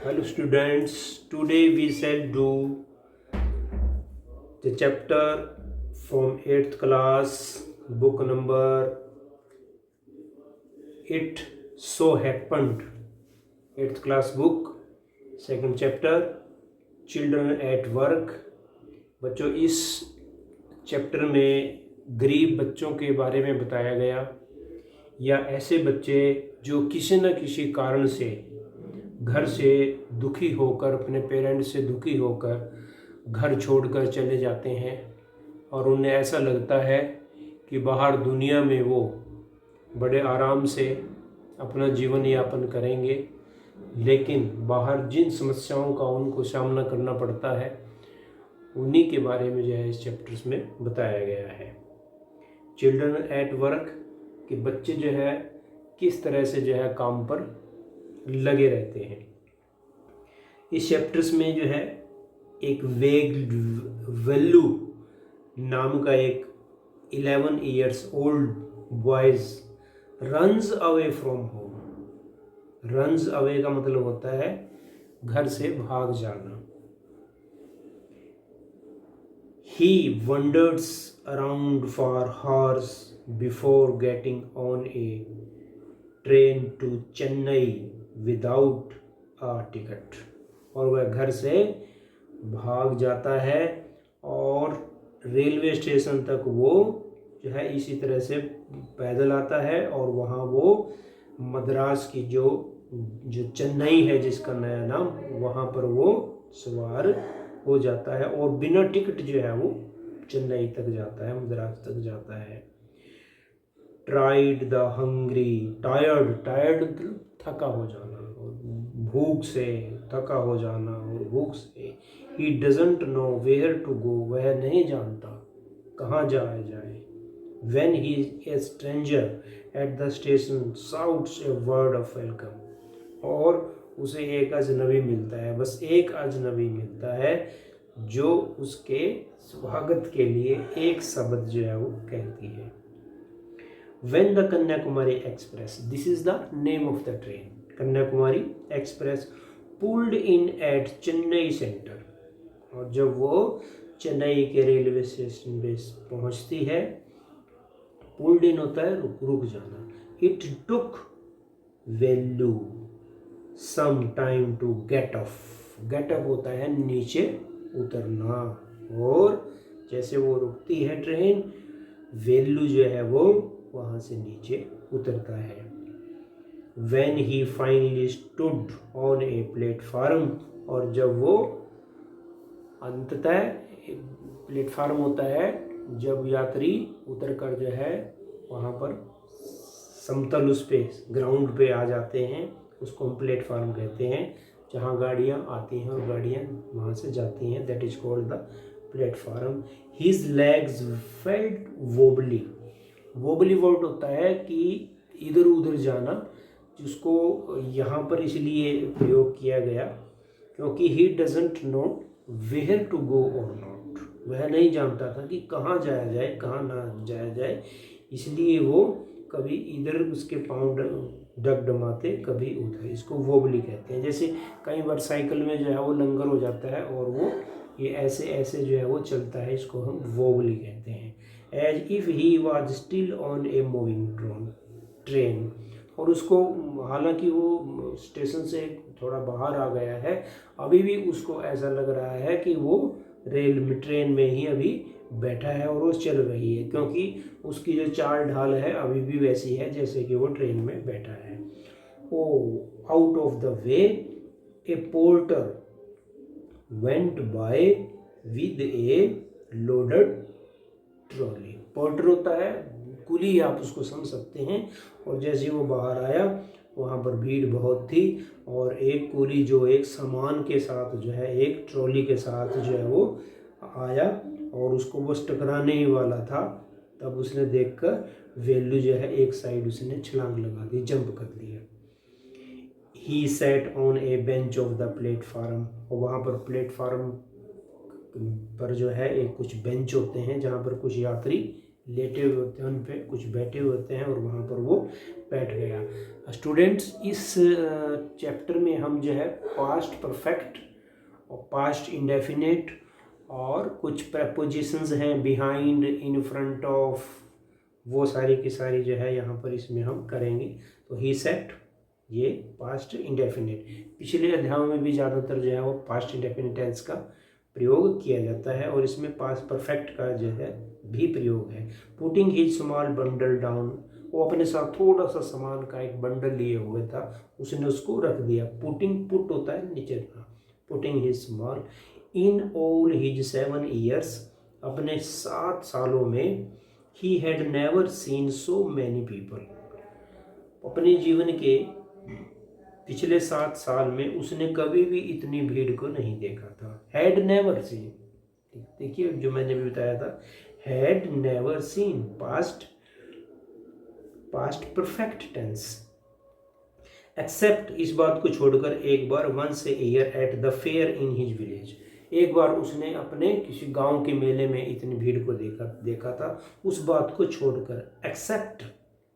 Hello students, today we shall do the chapter from 8th class, book number It So Happened, 8th class book, second chapter, Children at Work। बच्चों, इस chapter में गरीब बच्चों के बारे में बताया गया, या ऐसे बच्चे जो किसी न किसी कारण से घर से दुखी होकर, अपने पेरेंट्स से दुखी होकर घर छोड़कर चले जाते हैं और उन्हें ऐसा लगता है कि बाहर दुनिया में वो बड़े आराम से अपना जीवन यापन करेंगे, लेकिन बाहर जिन समस्याओं का उनको सामना करना पड़ता है उन्हीं के बारे में जो है इस चैप्टर्स में बताया गया है। चिल्ड्रन एट वर्क, कि बच्चे जो है किस तरह से जो है काम पर लगे रहते हैं। इस चैप्टर्स में जो है एक वेल्लू नाम का एक 11 years old boys runs away from home. Runs away का मतलब होता है घर से भाग जाना। He wanders around for hours before getting on a train to Chennai without a ticket। और वह घर से भाग जाता है और रेलवे स्टेशन तक वो जो है इसी तरह से पैदल आता है और वहाँ वो मद्रास की जो चेन्नई है जिसका नया नाम, वहाँ पर वो सवार हो जाता है और बिना टिकट जो है वो चेन्नई तक जाता है, मद्रास तक जाता है। ट्राइड द हंग्री, टायर्ड थका हो जाना, और भूख से थका हो जाना और भूख से। He doesn't know where to go, वह नहीं जानता कहाँ जाया जाए। When he a stranger at the station shouts a word of welcome, और उसे एक अजनबी मिलता है, बस एक अजनबी मिलता है जो उसके स्वागत के लिए एक शब्द जो है वो कहती है। When the Kanyakumari Express, this is the name of the train, Kanyakumari Express pulled in at Chennai Center, और जब वो चेन्नई के रेलवे स्टेशन पे पहुंचती है, पुल्ड इन होता है रुक जाना। It took Velu some time to get off, get up होता है नीचे उतरना, और जैसे वो रुकती है ट्रेन, वेल्यू जो है वो वहाँ से नीचे उतरता है। When he finally stood on a platform, और जब वो अंततः, प्लेटफार्म होता है जब यात्री उतरकर जो है वहाँ पर समतल उस पे ग्राउंड पे आ जाते हैं, उसको हम प्लेटफार्म कहते हैं, जहाँ गाड़ियाँ आती हैं और गाड़ियाँ वहाँ से जाती हैं, that is called the platform. His legs felt wobbly, wobbly word होता है कि इधर उधर जाना, जिसको यहाँ पर इसलिए प्रयोग किया गया क्योंकि he doesn't know where to go और नॉट, वह नहीं जानता था कि कहाँ जाया जाए कहाँ ना जाया जाए, इसलिए वो कभी इधर उसके पाँव डगडमाते कभी उधर, इसको वोबली कहते हैं। जैसे कई बार साइकिल में जो है वो लंगर हो जाता है और वो ये ऐसे ऐसे जो है वो चलता है, इसको हम वोबली कहते हैं। As if he was still on a moving train, और उसको हालांकि वो स्टेशन से थोड़ा बाहर आ गया है, अभी भी उसको ऐसा लग रहा है कि वो ट्रेन में ही अभी बैठा है और वो चल रही है, क्योंकि उसकी जो चाल ढाल है अभी भी वैसी है जैसे कि वो ट्रेन में बैठा है। ओ out of the way a porter went by with a loaded trolley. Porter होता है कुली, आप उसको समझ सकते हैं, और जैसे वो बाहर आया वहाँ पर भीड़ बहुत थी और एक कुली जो एक सामान के साथ जो है एक ट्रॉली के साथ जो है वो आया और उसको बस टकराने ही वाला था, तब उसने देखकर वेल्यू जो है एक साइड उसने छलांग लगा दी, जंप कर दिया। He sat on a bench of the platform, और वहाँ पर प्लेटफार्म पर जो है एक कुछ बेंच होते हैं जहाँ पर कुछ यात्री लेटे हुए होते हैं, उन पे कुछ बैठे हुए होते हैं, और वहाँ पर वो बैठ गया। स्टूडेंट्स, इस चैप्टर में हम जो है पास्ट परफेक्ट और पास्ट इंडेफिनिट और कुछ प्रपोजिशंस हैं, बिहाइंड, इन फ्रंट ऑफ, वो सारी की सारी जो है यहाँ पर इसमें हम करेंगे। तो ही सेट, ये पास्ट इंडेफिनिट, पिछले अध्यायों में भी ज़्यादातर जो है वो पास्ट इंडेफिनिट टेंस का प्रयोग किया जाता है और इसमें पास्ट परफेक्ट का जो है भी प्रयोग है। Putting his small bundle down, वो अपने साथ थोड़ा सा सामान का एक बंडल लिए हुए था, उसने उसको रख दिया। पुटिंग, पुट होता है नीचे का, putting his small, in all his 7 years, अपने 7 सालों में, he had never scene so many people, अपने जीवन के पिछले 7 साल में उसने कभी भी इतनी भीड़ को नहीं देखा था। हैड नेवर सीन, देखिए जो मैंने भी बताया था, had never seen, past perfect tense. Except, इस बात को छोड़कर, एक बार, once a year at the fair in his village, एक बार उसने अपने किसी गांव के मेले में इतनी भीड़ को देखा था, उस बात को छोड़कर, एक्सेप्ट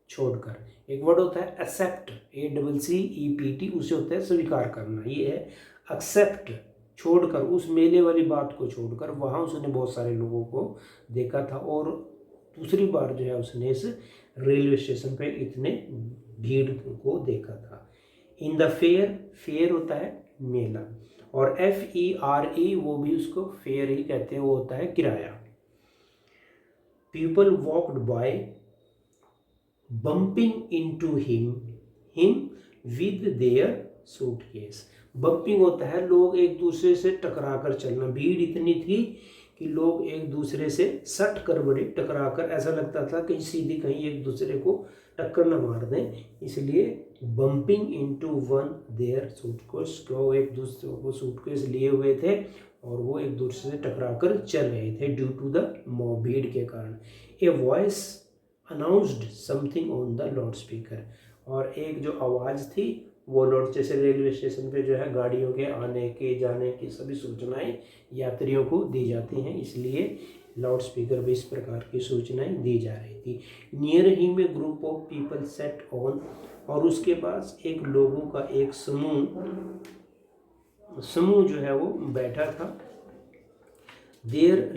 छोड़कर, एक वर्ड होता है एक्सेप्ट, ACCEPT, उसे होता है स्वीकार करना, ये है एक्सेप्ट, छोड़कर, उस मेले वाली बात को छोड़कर वहाँ उसने बहुत सारे लोगों को देखा था, और दूसरी बार जो है उसने इस रेलवे स्टेशन पे इतने भीड़ को देखा था। इन द फेयर, फेयर होता है मेला, और FERE, वो भी उसको फेयर ही कहते हैं, वो होता है किराया। People walked by bumping into him with their suitcase, bumping होता है लोग एक दूसरे से टकरा कर चलना, भीड़ इतनी थी कि लोग एक दूसरे से सट कर बड़े टकरा कर, ऐसा लगता था कहीं सीधी कहीं एक दूसरे को टक्कर न मार दें, इसलिए bumping into one their suitcase, को एक दूसरे को सूटकेस लिए हुए थे और वो एक दूसरे से टकरा कर चल रहे थे, ड्यू टू द मॉब, भीड़ के कारण। A voice announced something on the loud speaker, और एक जो आवाज़ थी वो लाउड, जैसे रेलवे स्टेशन पे जो है गाड़ियों के आने के जाने की सभी सूचनाएं यात्रियों को दी जाती हैं, इसलिए लाउड स्पीकर भी इस प्रकार की सूचनाएं दी जा रही थी। Near him a group of people set on, और उसके पास एक लोगों का एक समूह जो है वो बैठा था। देयर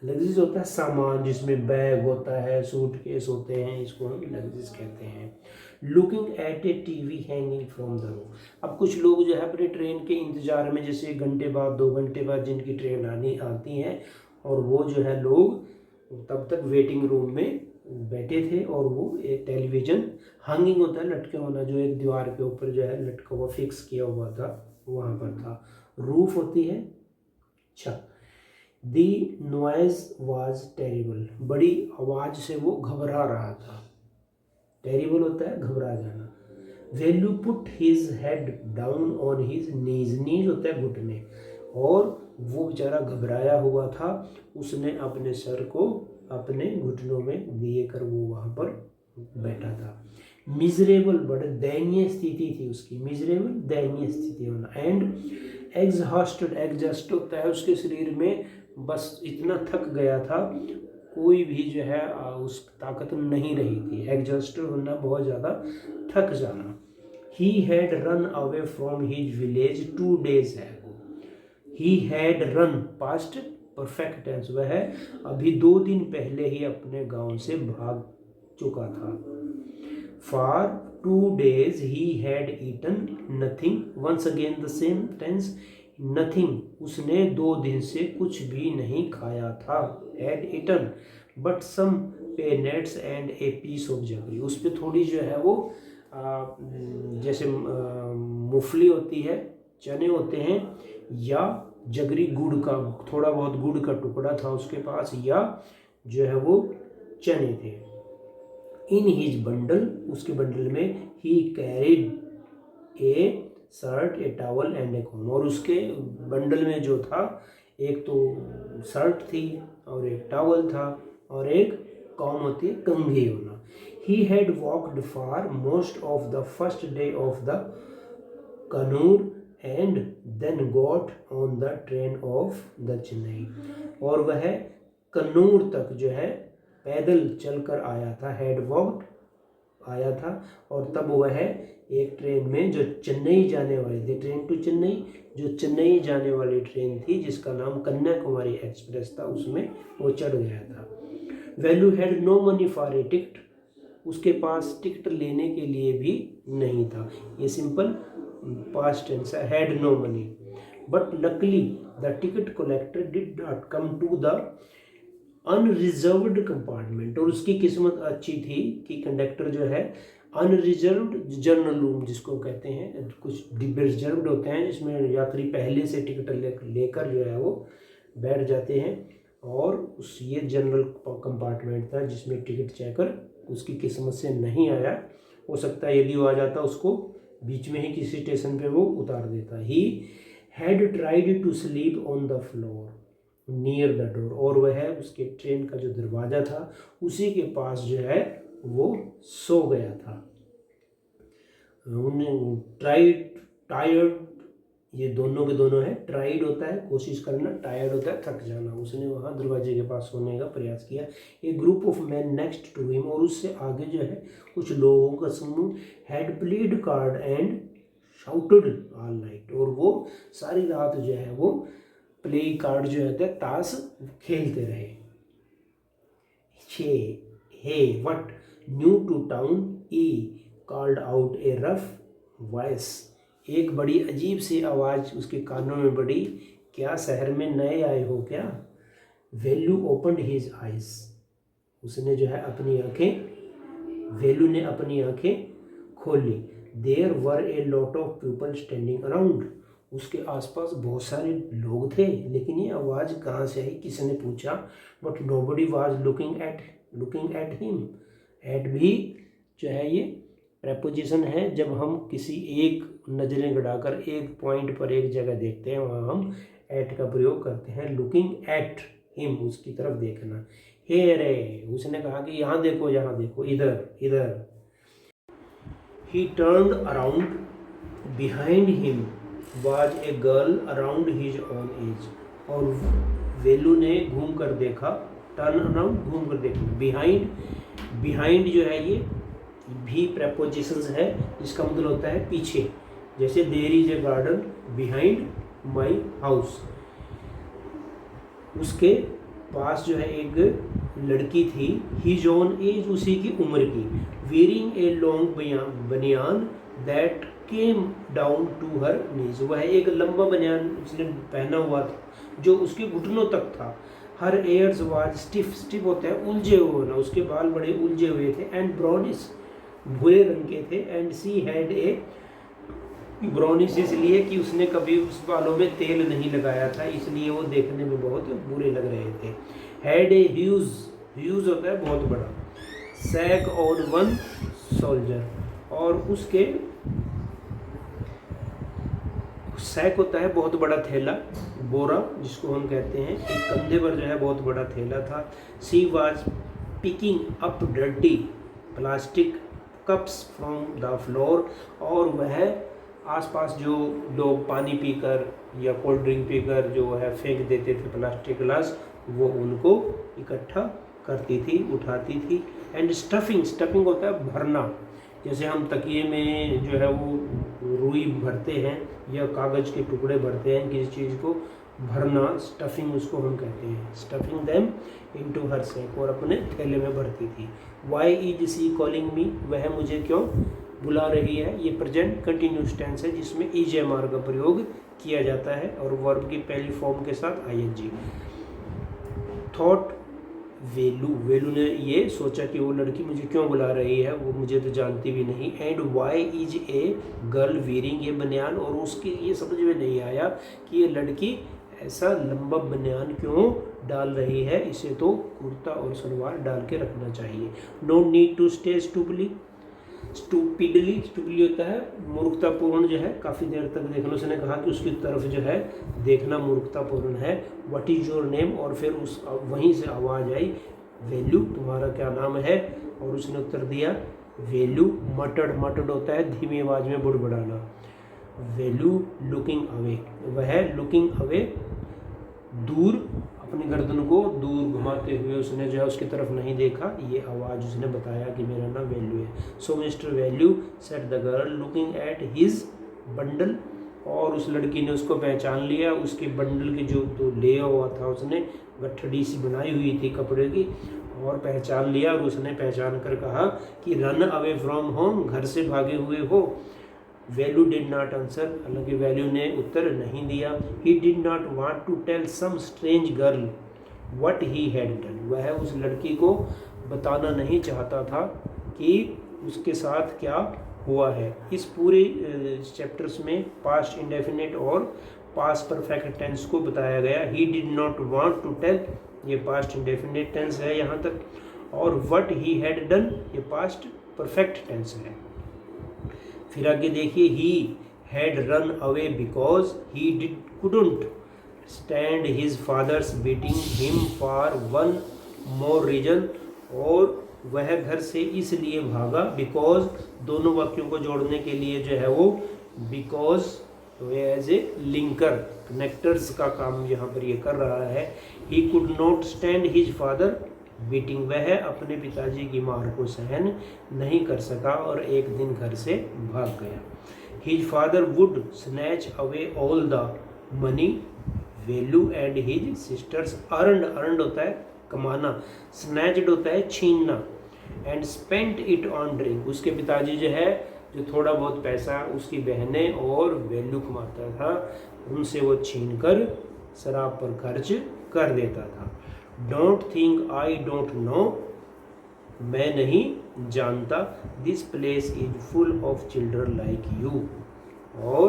लगेजेस होता है सामान, जिसमें बैग होता है, सूटकेस होते हैं, इसको हम लगेजेस कहते हैं। Looking at A TV hanging from the roof, अब कुछ लोग जो है अपने ट्रेन के इंतजार में, जैसे 1 घंटे बाद 2 घंटे बाद जिनकी ट्रेन आती है, और वो जो है लोग तब तक वेटिंग रूम में बैठे थे, और वो एक टेलीविज़न, हैंगिंग होता है लटके होना, जो एक दीवार के ऊपर जो है लटका हुआ फिक्स किया हुआ था, वहाँ पर था। रूफ होती है छत। दी नॉइज वॉज टेरिबल, बड़ी आवाज़ से वो घबरा रहा था, टेरिबल होता है घबरा जाना। वैल्यू put his head down on his knees, knees होता है घुटने, और वो बेचारा घबराया हुआ था, उसने अपने सर को अपने घुटनों में दिए कर वो वहाँ पर बैठा था। मिजरेबल, बड़े दयनीय स्थिति थी उसकी, मिजरेबल दयनीय स्थिति होना। एंड एग्जॉस्टेड, एग्जॉस्ट होता है उसके शरीर में, बस इतना थक गया था, कोई भी जो है उस ताकत नहीं रही थी, एग्जॉस्टेड होना, बहुत ज़्यादा थक जाना। He had run away from his village 2 days ago, he had run, past perfect tense, वह अभी 2 दिन पहले ही अपने गांव से भाग चुका था। For 2 days he had eaten nothing, once again the same tense, nothing, उसने 2 दिन से कुछ भी नहीं खाया था, had eaten, but some peanuts and a piece of jaggery, उस पर थोड़ी जो है वो जैसे मूंगफली होती है, चने होते हैं, या जगरी, गुड़ का, थोड़ा बहुत गुड़ का टुकड़ा था उसके पास, या जो है वो चने थे। इन हिज बंडल, उसके बंडल में, ही carried A shirt, A towel and A com, और उसके बंडल में जो था, एक तो शर्ट थी और एक टॉवल था, और एक कॉम होती है कंघी होना। He had walked for most of the first day of the Kannur and then got on the train of the Chennai, और वह कन्नूर तक जो है पैदल चलकर आया था। हैड वॉक्ड आया था और तब वह एक ट्रेन में जो चेन्नई जाने वाली थी, ट्रेन टू चेन्नई, जो चेन्नई जाने वाली ट्रेन थी जिसका नाम कन्याकुमारी एक्सप्रेस था, उसमें वो चढ़ गया था। Velu had no money for a ticket, उसके पास टिकट लेने के लिए भी नहीं था। ये सिंपल पास्ट टेंस है, had no money. But luckily the ticket collector did not come to the unreserved compartment, और उसकी किस्मत अच्छी थी कि कंडक्टर जो है अनरिजर्व्ड जनरल रूम जिसको कहते हैं, कुछ डिब्बे रिजर्व्ड होते हैं जिसमें यात्री पहले से टिकट लेकर जो है वो बैठ जाते हैं, और उस ये जनरल कंपार्टमेंट था जिसमें टिकट चेकर उसकी किस्मत से नहीं आया। हो सकता है यदि वो आ जाता उसको बीच में ही किसी स्टेशन पे वो उतार देता। He had tried to sleep on the floor near the door, और वह उसके ट्रेन का जो दरवाज़ा था उसी के पास जो है वो सो गया था। ट्राइड, टायर्ड, ये दोनों के दोनों है। ट्राइड होता है कोशिश करना, टायर्ड होता है थक जाना। उसने वहाँ दरवाजे के पास सोने का प्रयास किया। A group of man next to him, और उससे आगे जो है कुछ लोगों का समूह, had played card and shouted all night, और वो सारी रात जो है वो प्ले कार्ड जो है ताश खेलते रहे। Hey what new to town, he called out a rough voice, एक बड़ी अजीब सी आवाज़ उसके कानों में पड़ी, क्या शहर में नए आए हो क्या? वेल्यू ओपनड हिज आइज, उसने जो है अपनी आंखें, वेल्यू ने अपनी आंखें खोली। There were a lot of people standing around, उसके आसपास बहुत सारे लोग थे, लेकिन ये आवाज़ कहाँ से आई किसी ने पूछा। But nobody was looking at him, at भी जो है ये प्रेपोजिशन है, जब हम किसी एक नज़रें गड़ाकर एक पॉइंट पर एक जगह देखते हैं वहाँ हम एट का प्रयोग करते हैं। लुकिंग एट हिम, उसकी तरफ देखना। हे रे, उसने कहा कि यहाँ देखो, यहाँ देखो, इधर इधर। He turned around, behind him was a girl around his own age, और वेलू ने घूम कर देखा, टर्न अराउंड घूम कर देखना। बिहाइंड जो है ये भी प्रेपोजिशंस है जिसका मतलब होता है पीछे, जैसे there is a garden behind my house, उसके पास जो है एक लड़की थी, हिज ओन एज, उसी की उम्र की, wearing a long banian that came down to her knees, वह एक लंबा बनियान उसने पहना हुआ था जो उसके घुटनों तक था। हर एयर्स वाज स्टिफ होता है उलझे हुए ना, उसके बाल बड़े उलझे हुए थे, एंड ब्राउनिश, भूरे रंग के थे, and she had a brownish, इसलिए कि उसने कभी उस बालों में तेल नहीं लगाया था, इसलिए वो देखने में बहुत बुरे लग रहे थे। हैड ए ह्यूज होता है बहुत बड़ा, सैक और वन सोल्जर, और उसके सैक होता है बहुत बड़ा थैला, बोरा जिसको हम कहते हैं, एक कंधे पर जो है बहुत बड़ा थैला था। She was picking up dirty plastic cups from the floor, और वह आसपास जो लोग पानी पीकर या कोल्ड ड्रिंक पीकर जो है फेंक देते थे प्लास्टिक ग्लास, वो उनको इकट्ठा करती थी, उठाती थी। एंड स्टफिंग होता है भरना, जैसे हम तकिए में जो है वो रुई भरते हैं या कागज़ के टुकड़े भरते हैं किसी चीज़ को, भरना, स्टफिंग उसको हम कहते हैं। Stuffing them into her sack, और अपने थैले में भरती थी। Why is she calling me, वह मुझे क्यों बुला रही है, ये प्रेजेंट कंटिन्यूस टेंस है जिसमें ईजेएमआर का प्रयोग किया जाता है और वर्ब की पहली फॉर्म के साथ आईएनजी। थॉट वेलू ने ये सोचा कि वो लड़की मुझे क्यों बुला रही है, वो मुझे तो जानती भी नहीं। And why is a girl wearing ये बनियान, और उसकी ये समझ में नहीं आया कि ये लड़की ऐसा लंबा बनियान क्यों डाल रही है, इसे तो कुर्ता और सलवार डाल के रखना चाहिए। No need to stay stupidly होता है मूर्खतापूर्ण जो है, काफ़ी देर तक देखना। उसने कहा कि उसकी तरफ जो है देखना मूर्खतापूर्ण है। व्हाट इज योर नेम, और फिर उस वहीं से आवाज़ आई, वेल्यू तुम्हारा क्या नाम है, और उसने उत्तर दिया वेल्यू। मटड होता है धीमी आवाज़ में बुड़बुड़ाना। वेल्यू लुकिंग अवे, वह लुकिंग अवे दूर अपनी गर्दन को दूर घुमाते हुए उसने जो है उसकी तरफ नहीं देखा। ये आवाज़ उसने बताया कि मेरा नाम वैल्यू है। So mister Velu said the girl looking at his bundle, और उस लड़की ने उसको पहचान लिया, उसके बंडल के जो तो लिया हुआ था उसने गठड़ी सी बनाई हुई थी कपड़े की, और पहचान लिया। और उसने पहचान कर कहा कि रन अवे फ्रॉम होम, घर से भागे हुए हो। वैल्यू डिड नॉट आंसर, हालांकि वैल्यू ने उत्तर नहीं दिया। He did not want to tell some strange girl what he had done, वह उस लड़की को बताना नहीं चाहता था कि उसके साथ क्या हुआ है। इस पूरे चैप्टर्स में पास्ट इंडेफिनिट और पास्ट परफेक्ट टेंस को बताया गया। He did not want to tell, ये पास्ट इंडेफिनिट टेंस है यहाँ तक, और व्हाट ही हैड डन ये पास्ट परफेक्ट टेंस है। फिर आगे देखिए, he had run away because he did couldn't stand his father's beating him for one more reason, और वह घर से इसलिए भागा, बिकॉज दोनों वाक्यों को जोड़ने के लिए जो है वो because as a linker connectors का काम यहाँ पर ये कर रहा है। He could not stand his father beating, वह अपने पिताजी की मार को सहन नहीं कर सका और एक दिन घर से भाग गया। His father would snatch away all the money Velu and his sisters earned, earned होता है कमाना, स्नैच्ड होता है छीनना, and spent it on drink, उसके पिताजी जो है जो थोड़ा बहुत पैसा उसकी बहनें और वैल्यू कमाता था उनसे वो छीन कर शराब पर खर्च कर देता था। Don't think I don't know, मैं नहीं जानता, this place is full of children like you, और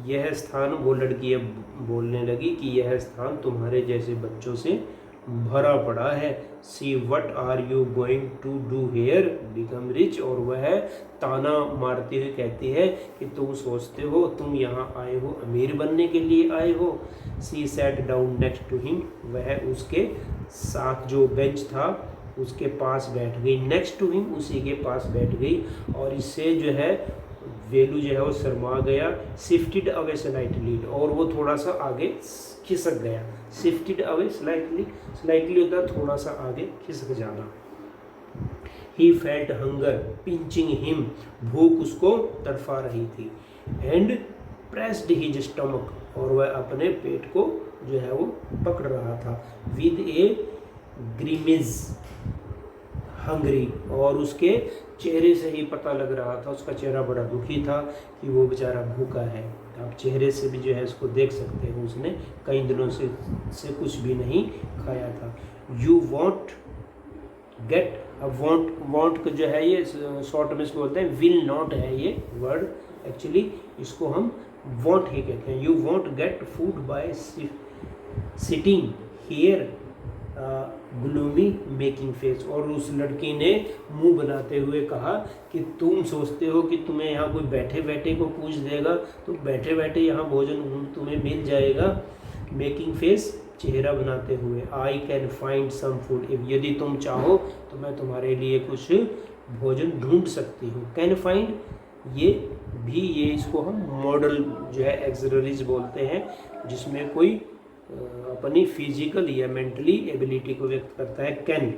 यह स्थान, वो लड़की अब बोलने लगी कि यह स्थान तुम्हारे जैसे बच्चों से भरा पड़ा है। She what are you going to do here, become rich, और वह ताना मारती हुई कहती है कि तुम सोचते हो तुम यहाँ आए हो अमीर बनने के लिए आए हो। She sat down next to him, वह उसके साथ जो बेंच था उसके पास बैठ गई, नेक्स्ट टू हिम उसी के पास बैठ गई, और इससे जो है वैल्यू जो है वो शर्मा गया। शिफ्टेड अवे स्लाइटली, और वो थोड़ा सा आगे खिसक गया। शिफ्टेड अवे स्लाइटली, स्लाइटली होता है थोड़ा सा आगे खिसक जाना। He felt hunger pinching him, भूख उसको तड़फा रही थी। एंड प्रेस्ड हिज स्टमक, और वह अपने पेट को जो है वो पकड़ रहा था। विद ए ग्रीमेज हंग्री, और उसके चेहरे से ही पता लग रहा था, उसका चेहरा बड़ा दुखी था कि वो बेचारा भूखा है। आप चेहरे से भी जो है इसको देख सकते हो, उसने कई दिनों से कुछ भी नहीं खाया था। यू वॉन्ट गेट, अब वॉन्ट का जो है ये शॉर्ट में इसको बोलते हैं विल नॉट है ये वर्ड, एक्चुअली इसको हम वॉन्ट ही कहते हैं। You want get food by sitting here gloomy making face, और उस लड़की ने मुंह बनाते हुए कहा कि तुम सोचते हो कि तुम्हें यहाँ कोई बैठे बैठे को पूछ देगा, तो बैठे बैठे यहाँ भोजन तुम्हें मिल जाएगा। मेकिंग फेस चेहरा बनाते हुए, I can find some food, यदि तुम चाहो तो मैं तुम्हारे लिए कुछ भोजन ढूंढ सकती हूँ। कैन फाइंड ये भी, ये इसको हम मॉडल जो है एक्सलरीज बोलते हैं, जिसमें कोई अपनी फिजिकल या मेंटली एबिलिटी को व्यक्त करता है। Can.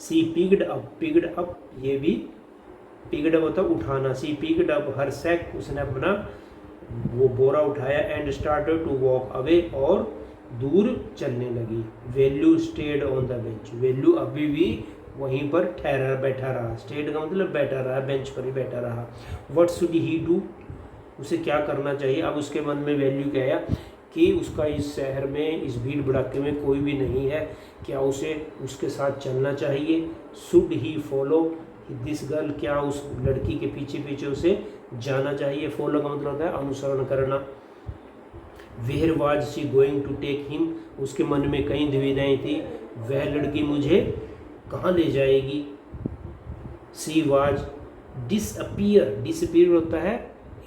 She picked up, picked up ये भी पिग्ड अप होता है उठाना। सी पिग्ड अप हर सैक, उसने अपना वो बोरा उठाया। And started to walk away, और दूर चलने लगी। Velu stayed on the bench, Velu अभी भी वहीं पर ठहरा बैठा रहा। स्टेड का मतलब बैठा रहा, बेंच पर ही बैठा रहा। व्हाट शुड ही डू, उसे क्या करना चाहिए। अब उसके मन में वैल्यू क्या आया कि उसका इस शहर में, इस भीड़ भड़ाके में कोई भी नहीं है, क्या उसे उसके साथ चलना चाहिए। Should he follow this girl, क्या उस लड़की के पीछे पीछे उसे जाना चाहिए। फॉलो का मतलब होता है अनुसरण करना। Where was she going to take him, उसके मन में कई दुविधाएं थी, वह लड़की मुझे कहाँ ले जाएगी। सी वाज डिसअपियर, डिसअपियर होता है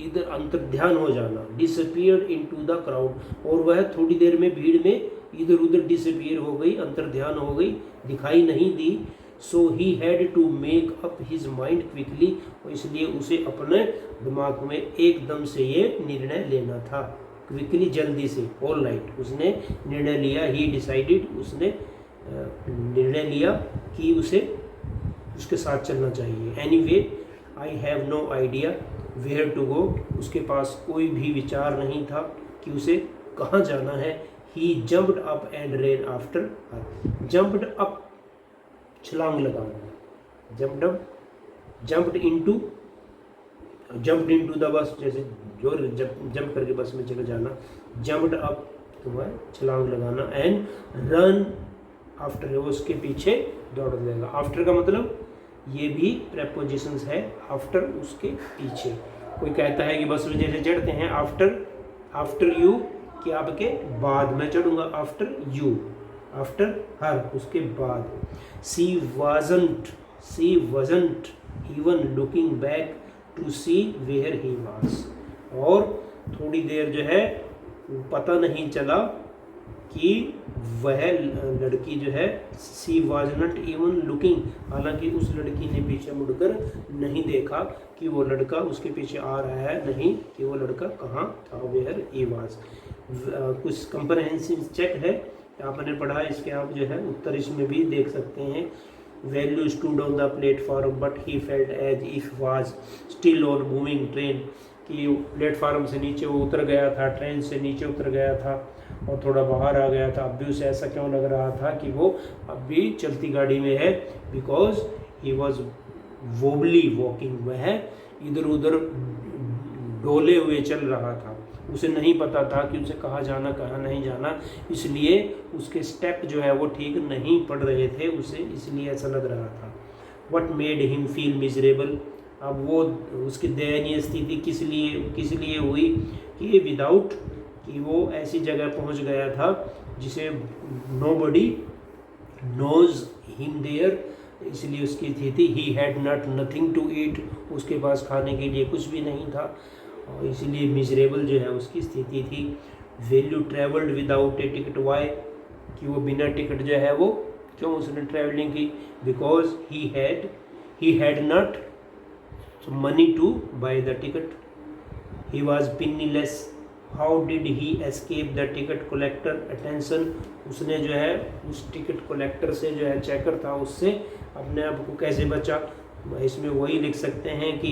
इधर अंतर्ध्यान हो जाना। डिसअपियर इनटू द क्राउड, और वह थोड़ी देर में भीड़ में इधर उधर डिसअपियर हो गई, अंतर्ध्यान हो गई, दिखाई नहीं दी। So he had to make up his mind quickly, और इसलिए उसे अपने दिमाग में एकदम से ये निर्णय लेना था। क्विकली, जल्दी से, ऑल राइट, उसने निर्णय लिया, ही डिसाइडेड, उसने निर्णय लिया कि उसे उसके साथ चलना चाहिए। Anyway I have no idea where to go, उसके पास कोई भी विचार नहीं था कि उसे कहाँ जाना है। He jumped up and ran after her, jumped up छलांग लगाना, jumped up, jumped into the bus, जैसे जो जंप करके बस में चले जाना, जम्प्ड अप तुम्हारा छलांग लगाना, एंड रन आफ्टर, उसके पीछे दौड़ लेगा। आफ्टर का मतलब ये भी प्रेपोजिशंस है, आफ्टर उसके पीछे। कोई कहता है कि बस में जैसे चढ़ते हैं, आफ्टर यू, कि आपके बाद मैं चढ़ूंगा, आफ्टर यू, आफ्टर हर, उसके बाद। She wasn't even looking back to see where he was, और थोड़ी देर जो है पता नहीं चला कि वह लड़की जो है, she was not even looking, हालांकि उस लड़की ने पीछे मुड़कर नहीं देखा कि वो लड़का उसके पीछे आ रहा है, नहीं कि वो लड़का कहाँ था, वेयर ही वाज। कुछ कंप्रहेंसिव चेक है, आपने पढ़ा, इसके आप जो है उत्तर इसमें भी देख सकते हैं। Velu stood on the platform but he felt as if was still on moving train, कि प्लेटफार्म से नीचे वो उतर गया था, ट्रेन से नीचे उतर गया था और थोड़ा बाहर आ गया था। अब भी उसे ऐसा क्यों लग रहा था कि वो अब भी चलती गाड़ी में है, because he was wobbly walking, वह इधर उधर डोले हुए चल रहा था, उसे नहीं पता था कि उसे कहाँ जाना कहाँ नहीं जाना, इसलिए उसके स्टेप जो है वो ठीक नहीं पड़ रहे थे उसे, इसलिए ऐसा लग रहा था। What made him feel miserable, अब वो उसकी दयनीय स्थिति किस लिए हुई कि विदाउट, कि वो ऐसी जगह पहुंच गया था जिसे नोबडी नोज हिम देयर, इसलिए उसकी स्थिति, he had not nothing to eat, उसके पास खाने के लिए कुछ भी नहीं था, और इसीलिए मिजरेबल जो है उसकी स्थिति थी। Velu travelled without a ticket, why, कि वो बिना टिकट जो है वो क्यों उसने ट्रैवलिंग की, because he had not money to buy the ticket, he was penniless. How did he escape the ticket collector attention, उसने जो है उस टिकट कलेक्टर से, जो है चेकर था, उससे अपने आप को कैसे बचा। इसमें वही लिख सकते हैं कि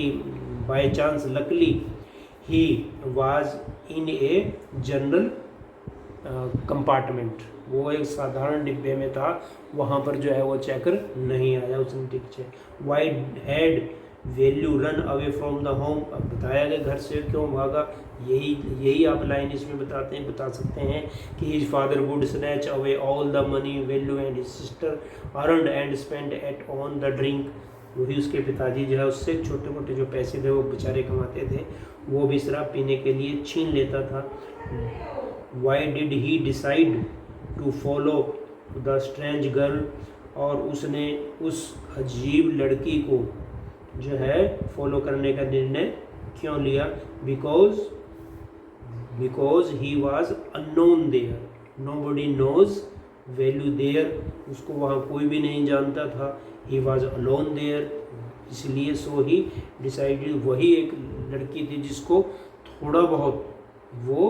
by chance luckily he was in a general compartment, वो एक साधारण डिब्बे में था, वहाँ पर जो है वो चेकर नहीं आया, उसने ticket check. Why had Velu run away from the home, अब बताया गया घर से क्यों भागा, यही आप लाइन इसमें बता सकते हैं कि his father would snatch away all the money Velu and his sister earned and spend at on the drink, वही उसके पिताजी जो है उससे छोटे मोटे जो पैसे थे वो बेचारे कमाते थे, वो भी शराब पीने के लिए छीन लेता था। Why did he decide to follow the strange girl, और उसने उस अजीब लड़की को जो है फॉलो करने का निर्णय क्यों लिया, because he was unknown there, nobody knows Velu there, उसको वहाँ कोई भी नहीं जानता था, ही वॉज अलोन देयर, इसलिए सो ही डिसाइडेड, वही एक लड़की थी जिसको थोड़ा बहुत वो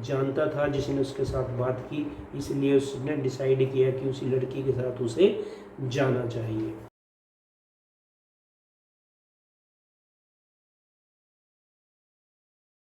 जानता था, जिसने उसके साथ बात की, इसलिए उसने डिसाइड किया कि उसी लड़की के साथ उसे जाना चाहिए।